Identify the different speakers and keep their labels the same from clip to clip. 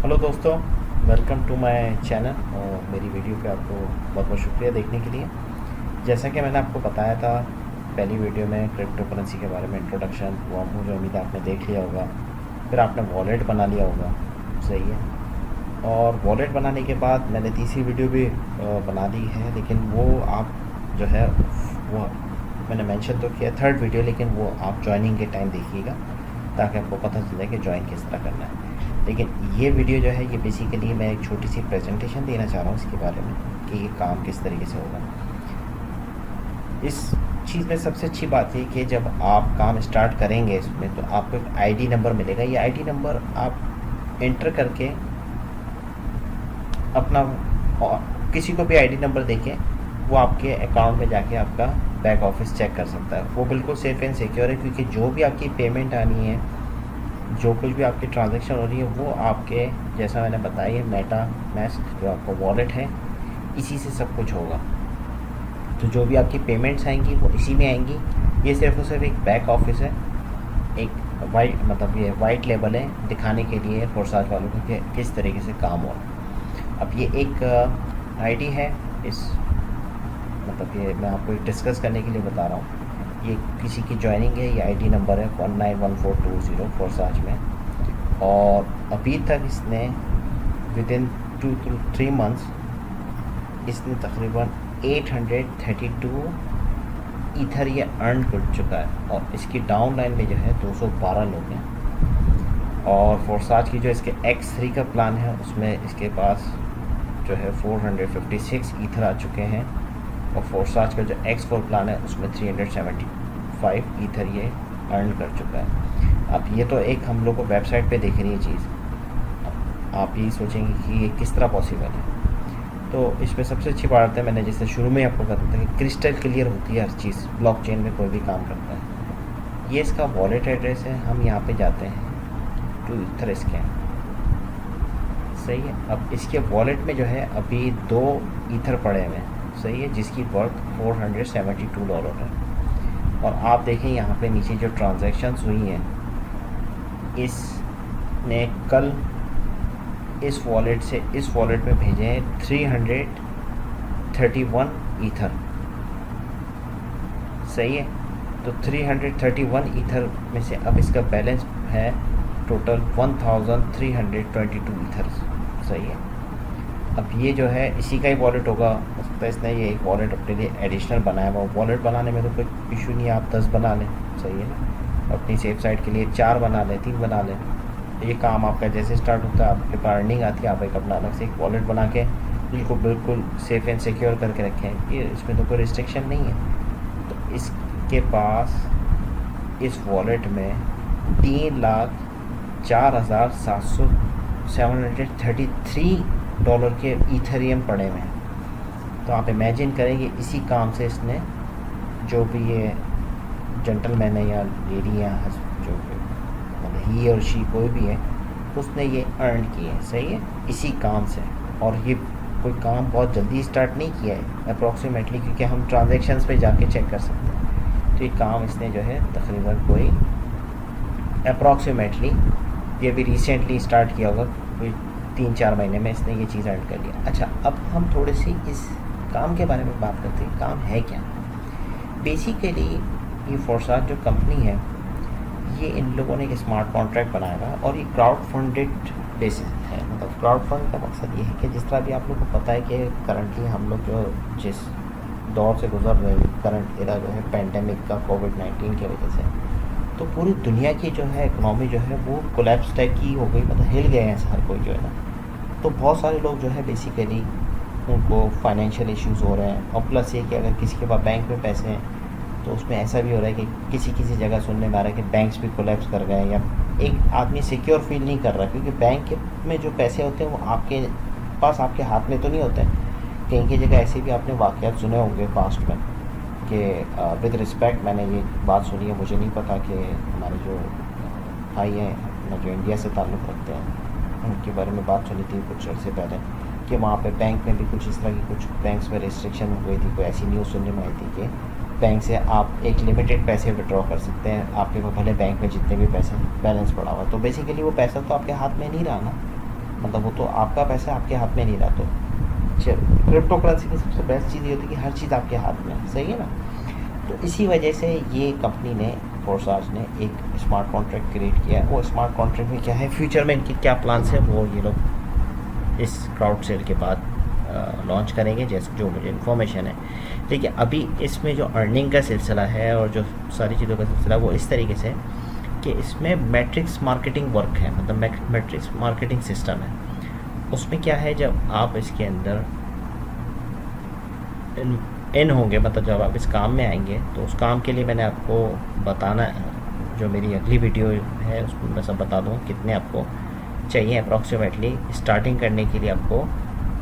Speaker 1: Hello दोस्तों, welcome to my channel. और मेरी वीडियो पे आपको बहुत बहुत शुक्रिया देखने के लिए। जैसा कि मैंने आपको बताया था पहली वीडियो में, क्रिप्टो करेंसी के बारे में इंट्रोडक्शन हुआ, मुझे उम्मीद है आपने देख लिया होगा। फिर आपने वॉलेट बना लिया होगा, सही है। और वॉलेट बनाने के बाद मैंने तीसरी वीडियो भी बना दी है, लेकिन वो आप जो है वो मैंने मेंशन तो किया थर्ड वीडियो, लेकिन वो आप ज्वाइनिंग के टाइम देखिएगा ताकि आपको पता चले कि ज्वाइन किस तरह करना है। लेकिन ये वीडियो जो है ये बेसिकली मैं एक छोटी सी प्रेजेंटेशन देना चाह रहा हूँ इसके बारे में कि ये काम किस तरीके से होगा। इस चीज़ में सबसे अच्छी बात है कि जब आप काम स्टार्ट करेंगे इसमें तो आपको एक आईडी नंबर मिलेगा। ये आईडी नंबर आप एंटर करके अपना किसी को भी आईडी नंबर देके वो आपके अकाउंट में जाके आपका बैक ऑफिस चेक कर सकता है। वो बिल्कुल सेफ़ एंड सिक्योर है, क्योंकि जो भी आपकी पेमेंट आनी है, जो कुछ भी आपकी ट्रांजैक्शन हो रही है, वो आपके जैसा मैंने बताया है मेटा मास्क जो आपका वॉलेट है इसी से सब कुछ होगा। तो जो भी आपकी पेमेंट्स आएंगी वो इसी में आएंगी। ये सिर्फ और सिर्फ एक बैक ऑफिस है, एक वाइट मतलब ये वाइट लेबल है दिखाने के लिए फोर्साज वालों को कि किस तरीके से काम हो रहा है। अब ये एक आईडी है, इस मतलब ये मैं आपको डिस्कस करने के लिए बता रहा हूँ। ये किसी की ज्वाइनिंग है, ये आईडी नंबर है 191420 फोर्साज में। और अभी तक इसने विद इन 2 to 3 मंथ्स इसने तकरीबन 832 ईथर ये अर्न कर चुका है। और इसकी डाउन लाइन में जो है 212 लोग हैं। और फोर्साज की जो इसके X3 का प्लान है उसमें इसके पास जो है 456 ईथर आ चुके हैं। और फोर्साज का जो X4 प्लान है उसमें 375 ईथर ये अर्न कर चुका है। अब ये तो एक हम लोग को वेबसाइट पे देख रही है चीज़। आप ये सोचेंगे कि ये किस तरह पॉसिबल है। तो इसमें सबसे अच्छी बात है, मैंने जैसे शुरू में आपको बताया था कि क्रिस्टल क्लियर होती है हर चीज़ ब्लॉकचेन में कोई भी काम करता है। ये इसका वॉलेट एड्रेस है, हम यहाँ पे जाते हैं टू ईथर स्कैन, सही है। अब इसके वॉलेट में जो है अभी 2 ईथर पड़े हुए हैं, सही है, जिसकी वर्थ $472 है। और आप देखें यहाँ पे नीचे जो ट्रांजैक्शंस हुई हैं, इसने कल इस वॉलेट से इस वॉलेट में भेजे हैं 331 ईथर, सही है। तो 331 ईथर में से अब इसका बैलेंस है टोटल 1322 ईथर, सही है। अब ये जो है इसी का ही वॉलेट होगा, हो सकता है इसने ये एक वॉलेट अपने लिए एडिशनल बनाया हुआ। वॉलेट बनाने में तो कोई इशू नहीं है, आप 10 बना लें, सही है ना। अपनी सेफ साइड के लिए 4 बना लें, 3 बना लें। ये काम आपका जैसे स्टार्ट होता है, आपके पास अर्निंग आती है, आप एक अपना अलग से एक वॉलेट बना के बिल्कुल सेफ़ एंड सिक्योर करके रखें। ये इसमें तो कोई रिस्ट्रिक्शन नहीं है। तो इसके पास इस वॉलेट में 3,04,733 डॉलर के ईथेरियम पड़े हुए हैं। तो आप इमेजिन करेंगे इसी काम से इसने जो भी ये जेंटलमैन है या लेडी है, जो मतलब ही और शी कोई भी है, उसने ये अर्न किए है, सही है, इसी काम से। और ये कोई काम बहुत जल्दी स्टार्ट नहीं किया है अप्रॉक्सीमेटली, क्योंकि हम ट्रांजैक्शंस पे जाके चेक कर सकते हैं। तो ये काम इसने जो है तकरीबन कोई अप्रॉक्सीमेटली ये भी रिसेंटली स्टार्ट किया होगा, कोई 3-4 महीने में इसने ये चीज़ अर्न कर लिया। अच्छा, अब हम थोड़ी सी इस काम के बारे में बात करते हैं। काम है क्या? बेसिकली ये फोर्साज जो कंपनी है, ये इन लोगों ने एक स्मार्ट कॉन्ट्रैक्ट बनाया हुआ है और ये क्राउड फंडेड बेसिस है। मतलब क्राउड फंड का मकसद ये है कि जिस तरह भी आप लोग को पता है कि करंटली हम लोग जो जिस दौर से गुजर रहे हैं, करंट एरा जो है पेंडेमिक का, कोविड-19 की वजह से, तो पूरी दुनिया की जो है इकनॉमी जो है वो कोलैप्स टाइप की हो गई, मतलब हिल गए हैं हर कोई जो है ना। तो बहुत सारे लोग जो है बेसिकली उनको फाइनेंशियल इश्यूज़ हो रहे हैं। और प्लस ये कि अगर किसी के पास बैंक में पैसे हैं तो उसमें ऐसा भी हो रहा है कि किसी जगह सुनने में आ रहा है कि बैंक्स भी कोलैप्स कर गए, या एक आदमी सिक्योर फील नहीं कर रहा, क्योंकि बैंक में जो पैसे होते हैं वो आपके पास आपके हाथ में तो नहीं होते हैं। कहीं की जगह ऐसे भी आपने वाक़यात सुने होंगे पास्ट में कि विद रिस्पेक्ट मैंने ये बात सुनी है, मुझे नहीं पता कि हमारे जो भाई हैं जो इंडिया से ताल्लुक़ रखते हैं उनके बारे में बात सुनी थी कुछ अर्से पहले कि वहाँ पे बैंक में भी कुछ इस तरह की कुछ बैंक्स में रिस्ट्रिक्शन हो गई थी। कोई ऐसी न्यूज़ सुनने में आई थी कि बैंक से आप एक लिमिटेड पैसे विड्रॉ कर सकते हैं, आपके को भले बैंक में जितने भी पैसे बैलेंस पड़ा हुआ। तो बेसिकली वो पैसा तो आपके हाथ में नहीं रहा ना, मतलब वो तो आपका पैसा आपके हाथ में नहीं रहा। तो क्रिप्टो करेंसी की सबसे बेस्ट चीज़ ये होती है कि हर चीज़ आपके हाथ में है, सही है ना। तो इसी वजह से ये कंपनी ने, फोर्साज ने एक स्मार्ट कॉन्ट्रैक्ट क्रिएट किया है। वो स्मार्ट कॉन्ट्रैक्ट में क्या है, फ्यूचर में इनकी क्या प्लान्स है, वो ये लोग इस क्राउड सेल के बाद लॉन्च करेंगे, जैसे जो मुझे इन्फॉर्मेशन है। देखिए अभी इसमें जो अर्निंग का सिलसिला है और जो सारी चीज़ों का सिलसिला वो इस तरीके से कि इसमें मैट्रिक्स मार्केटिंग वर्क है, मतलब मैट्रिक्स मार्केटिंग सिस्टम है। उसमें क्या है, जब आप इसके अंदर इन होंगे, मतलब जब आप इस काम में आएंगे, तो उस काम के लिए मैंने आपको बताना है, जो मेरी अगली वीडियो है उसमें मैं सब बता दूँ कितने आपको चाहिए अप्रॉक्सीमेटली। स्टार्टिंग करने के लिए आपको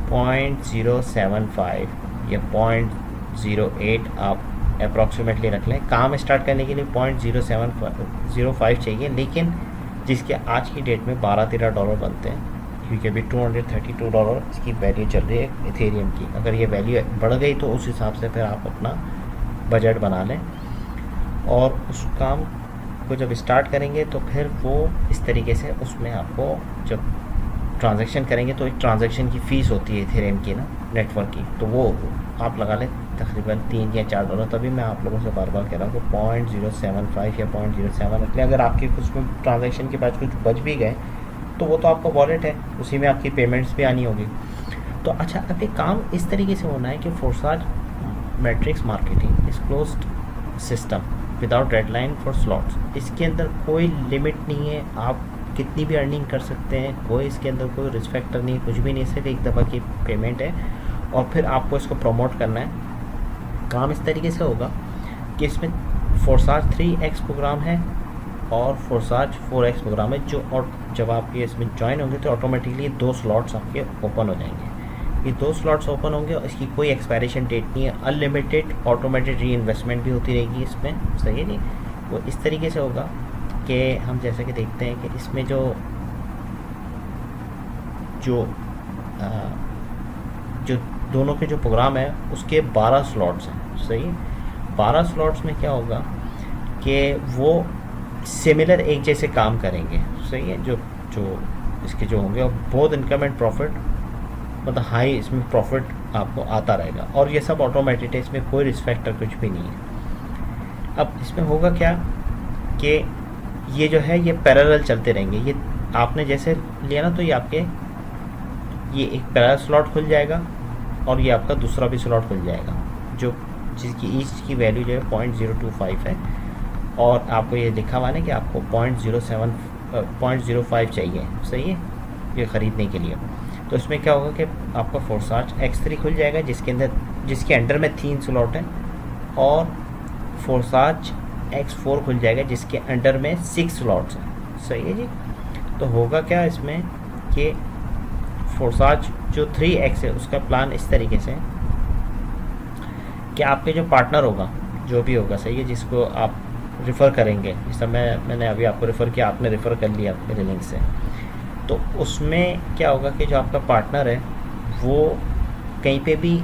Speaker 1: 0.075 या 0.08 आप अप्रॉक्सीमेटली रख लें। काम स्टार्ट करने के लिए 0.0705 चाहिए, लेकिन जिसके आज की डेट में $12-13 बनते हैं, क्योंकि अभी $232 इसकी वैल्यू चल रही है इथेरियम की। अगर ये वैल्यू बढ़ गई तो उस हिसाब से फिर आप अपना बजट बना लें, और उस काम को जब स्टार्ट करेंगे तो फिर वो इस तरीके से उसमें आपको जब ट्रांजैक्शन करेंगे तो एक ट्रांजैक्शन की फ़ीस होती है इथेरियम की ना, नेटवर्क की, तो वो आप लगा लें तकरीबन $3 या $4। तभी मैं आप लोगों से बार बार कह रहा हूँ कि 0.075 या 0.07 रख लें। अगर आपके कुछ ट्रांजैक्शन के बाद कुछ बच भी गए तो वो तो आपका वॉलेट है, उसी में आपकी पेमेंट्स भी आनी होगी। तो अच्छा, अब ये काम इस तरीके से होना है कि फोर्साज मैट्रिक्स मार्केटिंग इस closed system without deadline for slots. इसके अंदर कोई लिमिट नहीं है, आप कितनी भी अर्निंग कर सकते हैं, कोई इसके अंदर कोई रिस्क फैक्टर नहीं है, कुछ भी नहीं, सिर्फ एक दफ़ा की पेमेंट है और फिर आपको इसको प्रमोट करना है। काम इस तरीके से होगा कि इसमें फोर्साज 3x प्रोग्राम है और फोर्साज 4x प्रोग्राम है, जो और जब आप ये इसमें ज्वाइन होंगे तो ऑटोमेटिकली 2 स्लॉट्स आपके ओपन हो जाएंगे। ये 2 स्लॉट्स ओपन होंगे और इसकी कोई एक्सपायरेशन डेट नहीं है, अनलिमिटेड ऑटोमेटेड री इन्वेस्टमेंट भी होती रहेगी इसमें, सही है जी। वो इस तरीके से होगा कि हम जैसे कि देखते हैं कि इसमें जो दोनों के जो प्रोग्राम है उसके 12 स्लॉट्स हैं, सही है। 12 स्लॉट्स में क्या होगा कि वो सिमिलर एक जैसे काम करेंगे, सही है। जो इसके जो होंगे, और बोथ इनकम एंड प्रॉफिट, मतलब हाई इसमें प्रॉफिट आपको आता रहेगा, और ये सब ऑटोमेटेड है, इसमें कोई रिस्क फैक्टर कुछ भी नहीं है। अब इसमें होगा क्या कि ये जो है ये पैरेलल चलते रहेंगे। ये आपने जैसे लिया ना, तो ये आपके ये एक पैरेलल स्लॉट खुल जाएगा और ये आपका दूसरा भी स्लॉट खुल जाएगा, जो जिसकी ईच की वैल्यू जो है 0.025 है, और आपको ये लिखा हुआ है कि आपको 0.05 चाहिए, सही है, ये ख़रीदने के लिए। तो इसमें क्या होगा कि आपका फोर्साज X3 खुल जाएगा, जिसके अंडर में 3 स्लॉट हैं, और फोर्साज X4 खुल जाएगा जिसके अंडर में 6 स्लॉट्स हैं, सही है जी। तो होगा क्या इसमें कि फोर्साज जो 3x है उसका प्लान इस तरीके से कि आपके जो पार्टनर होगा, जो भी होगा, सही है, जिसको आप रेफ़र करेंगे, इस समय मैंने अभी आपको रेफ़र किया, आपने रेफ़र कर लिया मेरे लिंक से, तो उसमें क्या होगा कि जो आपका पार्टनर है वो कहीं पे भी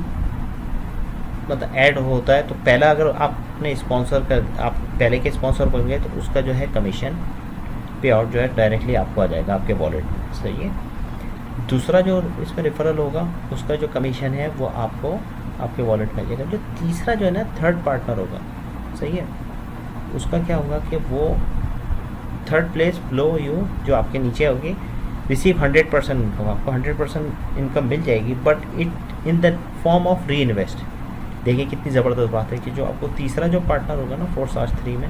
Speaker 1: मतलब ऐड होता है, तो पहला अगर आपने स्पॉन्सर कर, आप पहले के स्पॉन्सर बन गए, तो उसका जो है कमीशन पे आउट जो है डायरेक्टली आपको आ जाएगा आपके वॉलेट में, सही है। दूसरा जो इसमें रेफरल होगा उसका जो कमीशन है वो आपको आपके वॉलेट में आ जाएगा। जो तीसरा जो है ना, थर्ड पार्टनर होगा, सही है, उसका क्या होगा कि वो थर्ड प्लेस बिलो यू, जो आपके नीचे होगी, रिसीव 100% इनकम, आपको 100% इनकम मिल जाएगी, but it in the form of री इन्वेस्ट। देखिए कितनी ज़बरदस्त बात है कि जो आपको तीसरा जो पार्टनर होगा ना फोर्साज 3 में,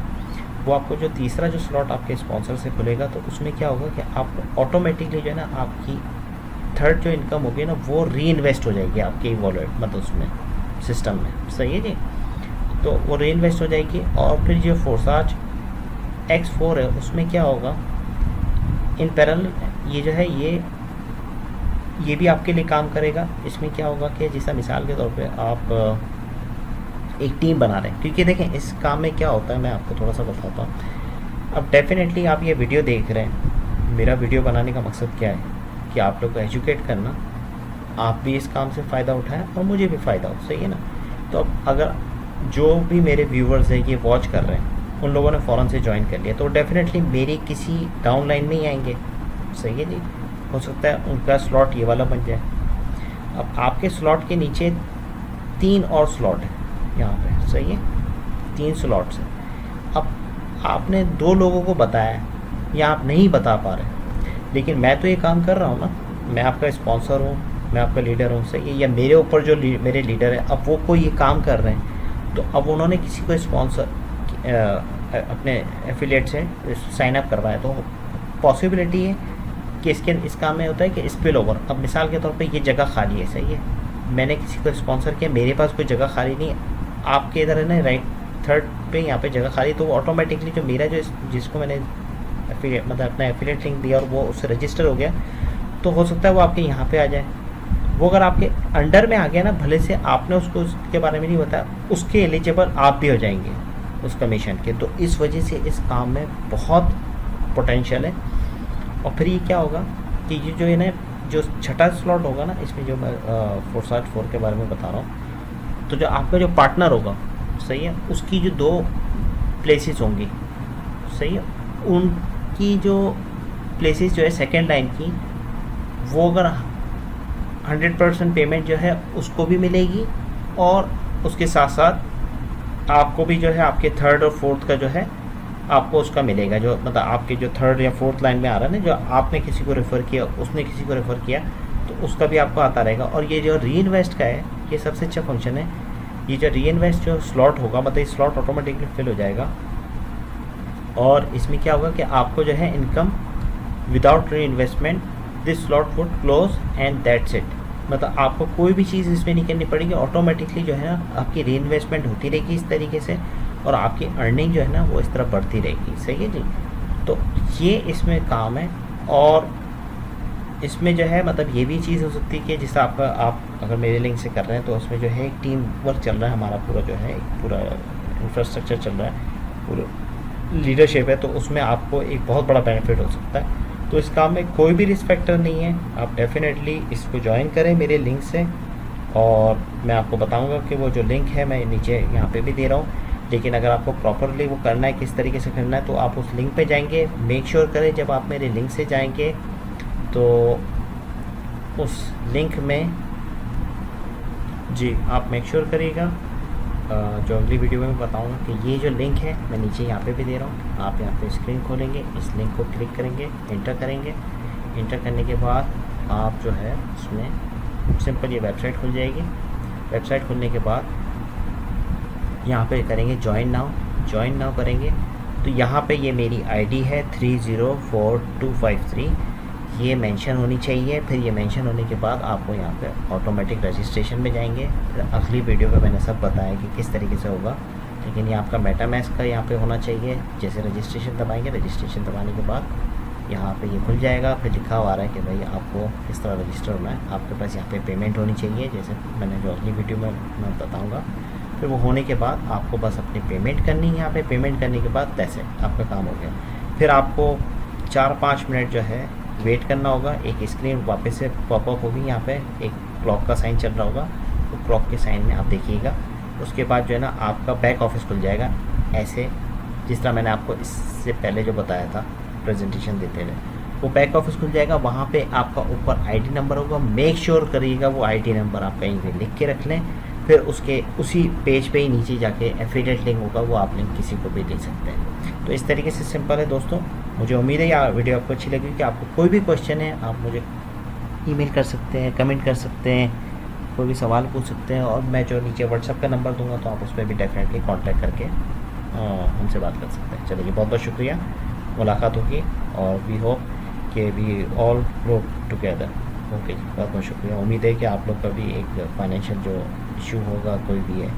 Speaker 1: वो आपको जो तीसरा जो स्लॉट आपके स्पॉन्सर से खुलेगा, तो उसमें क्या होगा कि आपको ऑटोमेटिकली जो है ना आपकी थर्ड जो इनकम होगी ना वो री इन्वेस्ट हो जाएगी आपके वॉलेट, मतलब उसमें सिस्टम में, सही है जी। तो वो री इन्वेस्ट हो जाएगी, और फिर जो फोर्साज X4 है उसमें क्या होगा, इन पैरेलल ये जो है ये भी आपके लिए काम करेगा। इसमें क्या होगा कि जैसा मिसाल के तौर पे आप एक टीम बना रहे हैं, क्योंकि देखें इस काम में क्या होता है, मैं आपको थोड़ा सा बताता हूँ। अब डेफिनेटली आप ये वीडियो देख रहे हैं, मेरा वीडियो बनाने का मकसद क्या है कि आप लोग को एजुकेट करना, आप भी इस काम से फ़ायदा उठाएं और मुझे भी फ़ायदा हो, सही है ना। तो अब अगर जो भी मेरे व्यूवर्स हैं ये वॉच कर रहे हैं, उन लोगों ने फ़ौरन से ज्वाइन कर लिया, तो डेफिनेटली मेरी किसी डाउन लाइन में ही आएंगे, सही है जी। हो सकता है उनका स्लॉट ये वाला बन जाए। अब आपके स्लॉट के नीचे 3 और स्लॉट है यहाँ पे, सही है, 3 स्लॉट्स हैं। अब आपने 2 लोगों को बताया या आप नहीं बता पा रहे, लेकिन मैं तो ये काम कर रहा हूँ ना, मैं आपका स्पॉन्सर हूँ, मैं आपका लीडर हूँ, सही है, या मेरे ऊपर जो मेरे लीडर है, अब वो कोई ये काम कर रहे हैं, तो अब उन्होंने किसी को स्पॉन्सर अपने एफिलिएट से साइन अप करवाया, तो पॉसिबिलिटी है कि इस काम में होता है कि स्पिल ओवर। अब मिसाल के तौर पे ये जगह खाली है, सही है, मैंने किसी को स्पॉन्सर किया, मेरे पास कोई जगह खाली नहीं, आपके इधर है ना राइट थर्ड पे यहाँ पे जगह खाली, तो वो ऑटोमेटिकली जो मेरा जो जिसको मैंने मतलब अपना एफिलिएट लिंक दिया और वो उससे रजिस्टर हो गया, तो हो सकता है वो आपके यहाँ पे आ जाए। वो अगर आपके अंडर में आ गया ना, भले से आपने उसको उसके बारे में नहीं बताया, उसके एलिजिबल आप भी हो जाएंगे उस कमीशन के। तो इस वजह से इस काम में बहुत पोटेंशियल है। और फिर ये क्या होगा कि ये जो है ना, जो छठा स्लॉट होगा ना, इसमें जो मैं 474 के बारे में बता रहा हूँ, तो जो आपका जो पार्टनर होगा, सही है, उसकी जो 2 प्लेसेस होंगी, सही है, उनकी जो प्लेसेस जो है सेकेंड लाइन की, वो अगर 100% पेमेंट जो है उसको भी मिलेगी, और उसके साथ साथ आपको भी जो है आपके थर्ड और फोर्थ का जो है आपको उसका मिलेगा, जो मतलब आपके जो थर्ड या फोर्थ लाइन में आ रहा है ना, जो आपने किसी को रेफ़र किया, उसने किसी को रेफ़र किया, तो उसका भी आपको आता रहेगा। और ये जो री इन्वेस्ट का है, ये सबसे अच्छा फंक्शन है। ये जो री इन्वेस्ट जो स्लॉट होगा, मतलब स्लॉट ऑटोमेटिकली फिल हो जाएगा, और इसमें क्या होगा कि आपको जो है इनकम विदाउट री investment this slot would close and that's it. मतलब आपको कोई भी चीज़ इसमें नहीं करनी पड़ेगी, ऑटोमेटिकली जो है ना आपकी री इन्वेस्टमेंट होती रहेगी इस तरीके से, और आपकी अर्निंग जो है ना वो इस तरह बढ़ती रहेगी, सही है जी। तो ये इसमें काम है। और इसमें जो है मतलब ये भी चीज़ हो सकती है कि जैसे आपका आप अगर मेरे लिंक से कर रहे हैं, तो उसमें जो है एक टीम वर्क चल रहा है हमारा, पूरा जो है पूरा इंफ्रास्ट्रक्चर चल रहा है, पूरा लीडरशिप है, तो उसमें आपको एक बहुत बड़ा बेनिफिट हो सकता है। तो इस काम में कोई भी रिस्क फैक्टर नहीं है, आप डेफिनेटली इसको ज्वाइन करें मेरे लिंक से, और मैं आपको बताऊंगा कि वो जो लिंक है मैं नीचे यहाँ पे भी दे रहा हूँ। लेकिन अगर आपको प्रॉपरली वो करना है, किस तरीके से करना है, तो आप उस लिंक पे जाएंगे। मेक श्योर करें जब आप मेरे लिंक से जाएंगे तो उस लिंक में जी आप मेक श्योर करिएगा, जो अगली वीडियो में बताऊंगा कि ये जो लिंक है मैं नीचे यहाँ पे भी दे रहा हूँ, आप यहाँ पे स्क्रीन खोलेंगे, इस लिंक को क्लिक करेंगे, इंटर करेंगे। इंटर करने के बाद आप जो है उसमें सिंपल ये वेबसाइट खुल जाएगी। वेबसाइट खुलने के बाद यहाँ पे करेंगे ज्वाइन नाउ करेंगे, तो यहाँ पे ये मेरी आईडी है 304253, ये मेंशन होनी चाहिए। फिर ये मेंशन होने के बाद आपको यहाँ पे ऑटोमेटिक रजिस्ट्रेशन में जाएंगे। फिर अगली वीडियो पे मैंने सब बताया कि किस तरीके से होगा, लेकिन ये आपका मेटामास्क का यहाँ पे होना चाहिए। जैसे रजिस्ट्रेशन दबाएंगे, रजिस्ट्रेशन दबाने के बाद यहाँ पे ये खुल जाएगा। फिर लिखा हुआ आ रहा है कि भाई आपको किस तरह रजिस्टर होना है, आपके पास यहाँ पे पेमेंट होनी चाहिए, जैसे मैंने जो अगली वीडियो में मैं बताऊँगा। फिर वो होने के बाद आपको बस अपनी पेमेंट करनी है। यहाँ पे पेमेंट करने के बाद पैसे आपका काम हो गया। फिर आपको 4-5 मिनट जो है वेट करना होगा। एक स्क्रीन वापस से पॉपअप होगी, यहाँ पे एक क्लॉक का साइन चल रहा होगा, तो क्लॉक के साइन में आप देखिएगा। उसके बाद जो है ना आपका बैक ऑफिस खुल जाएगा, ऐसे जिस तरह मैंने आपको इससे पहले जो बताया था प्रेजेंटेशन देते हुए, वो बैक ऑफिस खुल जाएगा। वहाँ पे आपका ऊपर आईडी नंबर होगा, मेक श्योर करिएगा वो आईडी नंबर आप कहीं पे लिख के रख लें। फिर उसके उसी पेज पे ही नीचे जाके एफिलिएट लिंक होगा, वो आप लिंक किसी को भी दे सकते हैं। तो इस तरीके से सिंपल है दोस्तों। मुझे उम्मीद है ये वीडियो आपको अच्छी लगी। कि आपको कोई भी क्वेश्चन है आप मुझे ईमेल कर सकते हैं, कमेंट कर सकते हैं, कोई भी सवाल पूछ सकते हैं, और मैं जो नीचे व्हाट्सएप का नंबर दूंगा तो आप उस पर भी डेफिनेटली कॉन्टैक्ट करके हमसे बात कर सकते हैं। चलिए बहुत बहुत शुक्रिया, मुलाकात होगी, और वी होप कि we all grow together. Okay जी, बहुत बहुत शुक्रिया। उम्मीद है कि आप लोग का भी एक फाइनेंशियल जो इशू होगा कोई भी है,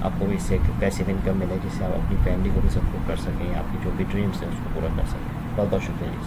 Speaker 1: आपको भी इससे पैसिव इनकम मिले, जिससे आप अपनी फैमिली को भी सपोर्ट कर सकें, आपकी जो भी ड्रीम्स हैं उसको पूरा कर सकें। बहुत बहुत शुक्रिया जी।